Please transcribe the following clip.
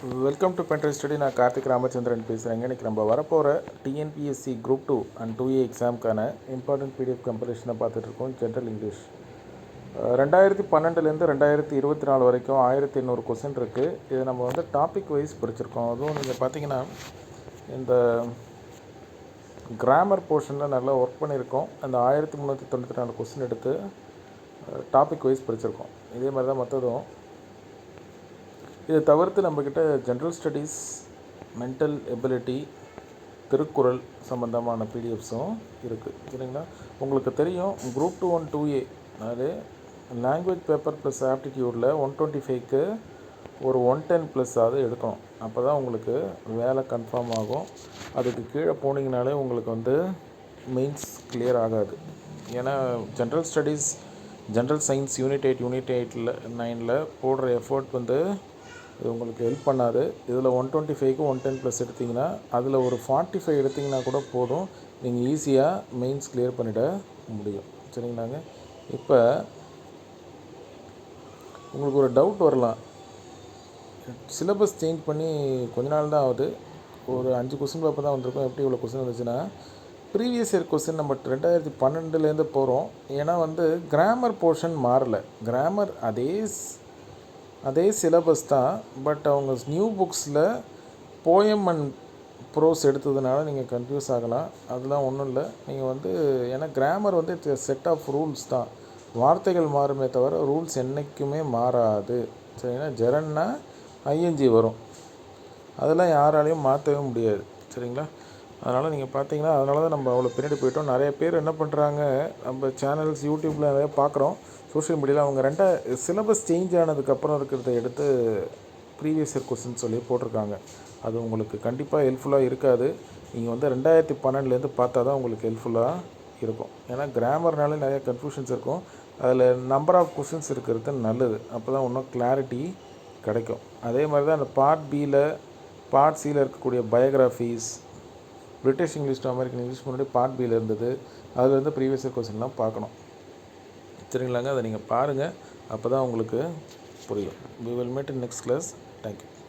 Welcome to பென்ட்ரை study. நான் கார்த்திக் ராமச்சந்திரன் பேசுகிறேங்க. இன்றைக்கி நம்ம வரப்போகிற டிஎன்பிஎஸ்சி குரூப் 2 அண்ட் 2A எக்ஸாமுக்கான இம்பார்ட்டன்ட் பிடிஎஃப் கம்பெரிஷனை பார்த்துட்ருக்கோம். ஜென்ரல் இங்கிலீஷ் 2012 2024 வரைக்கும் 1800 கொஸ்டின் இருக்குது. இதை நம்ம வந்து டாபிக் வைஸ் படிச்சிருக்கோம். அதுவும் நீங்கள் பார்த்தீங்கன்னா இந்த கிராமர் போர்ஷனில் நல்லா ஒர்க் பண்ணியிருக்கோம். அந்த 1394 கொஸ்டின் எடுத்து டாபிக் வைஸ் படிச்சிருக்கோம். இதே மாதிரி தான் மற்றதும். இதை தவிர்த்து நம்மக்கிட்ட general studies, mental ability, Thirukkural சம்மந்தமான பிடிஎஃப்ஸும் இருக்குது. சரிங்களா? உங்களுக்கு தெரியும் குரூப் 2 and 2A அதாவது லாங்குவேஜ் பேப்பர் ப்ளஸ் ஆப்டிடியூடில் 125க்கு ஒரு 110 ப்ளஸ் ஆகுது எடுக்கணும். அப்போ தான் உங்களுக்கு வேலை கன்ஃபார்ம் ஆகும். அதுக்கு கீழே போனீங்கனாலே உங்களுக்கு வந்து மெயின்ஸ் கிளியர் ஆகாது. ஏன்னா general studies, general science unit 8 unit 9ல் போடுற எஃபர்ட் வந்து இது உங்களுக்கு ஹெல்ப் பண்ணாது. இதில் 125க்கு 110 ப்ளஸ் எடுத்திங்கன்னா அதில் ஒரு 45 எடுத்திங்கன்னா கூட போதும், நீங்கள் ஈஸியாக மெயின்ஸ் கிளியர் பண்ணிட முடியும். சரிங்களாங்க? இப்போ உங்களுக்கு ஒரு டவுட் வரலாம், சிலபஸ் சேஞ்ச் பண்ணி கொஞ்ச நாள் தான் ஆகுது, ஒரு 5 கொஸ்டின் பேப்பர் தான் வந்திருக்கும், எப்படி இவ்வளோ கொஸ்டின் வந்துச்சுன்னா ப்ரீவியஸ் இயர் கொஸ்டின் நம்ம 2012 போகிறோம். ஏன்னா வந்து கிராமர் போர்ஷன் மாறலை, கிராமர் அதே சிலபஸ் தான். பட் அவங்க நியூ புக்ஸில் போயம் அண்ட் ப்ரோஸ் எடுத்ததுனால நீங்கள் கன்ஃபியூஸ் ஆகலாம். அதெல்லாம் ஒன்றும் இல்லை. நீங்கள் வந்து ஏன்னா கிராமர் வந்து செட் ஆஃப் ரூல்ஸ் தான், வார்த்தைகள் மாறுமே தவிர ரூல்ஸ் என்றைக்குமே மாறாது. சரிங்களா? ஜெரன்னா ஐஎன்ஜி வரும், அதெல்லாம் யாராலையும் மாற்றவே முடியாது. சரிங்களா? அதனால் நீங்கள் பார்த்தீங்கன்னா அதனால தான் நம்ம அவ்வளோ பின்னாடி போயிட்டோம். நிறைய பேர் என்ன பண்ணுறாங்க, நம்ம சேனல்ஸ் யூடியூப்பில் நிறைய பார்க்குறோம், சோஷியல் மீடியாவில் அவங்க சிலபஸ் சேஞ்ச் ஆனதுக்கப்புறம் இருக்கிறத எடுத்து ப்ரீவியஸ் இயர் கொஸ்டின் சொல்லி போட்டிருக்காங்க. அது உங்களுக்கு கண்டிப்பாக ஹெல்ப்ஃபுல்லாக இருக்காது. நீங்கள் வந்து 2012 பார்த்தா தான் உங்களுக்கு ஹெல்ப்ஃபுல்லாக இருக்கும். ஏன்னா கிராமர்னாலே நிறைய கன்ஃபியூஷன்ஸ் இருக்கும், அதில் நம்பர் ஆஃப் கொஸ்டின்ஸ் இருக்கிறது நல்லது. அப்போ தான் இன்னும் கிளாரிட்டி கிடைக்கும். அதே மாதிரி தான் அந்த பார்ட் பியில், பார்ட் சியில் இருக்கக்கூடிய biographies, British English to American English முன்னாடி பார்ட் பியில் இருந்தது, அதில் இருந்து ப்ரீவியஸ் இயர் கொஸ்டின்லாம் பார்க்கணும். சரிங்களாங்க? அதை நீங்கள் பாருங்கள், அப்போ தான் உங்களுக்கு புரியும். We will meet in next class. Thank you.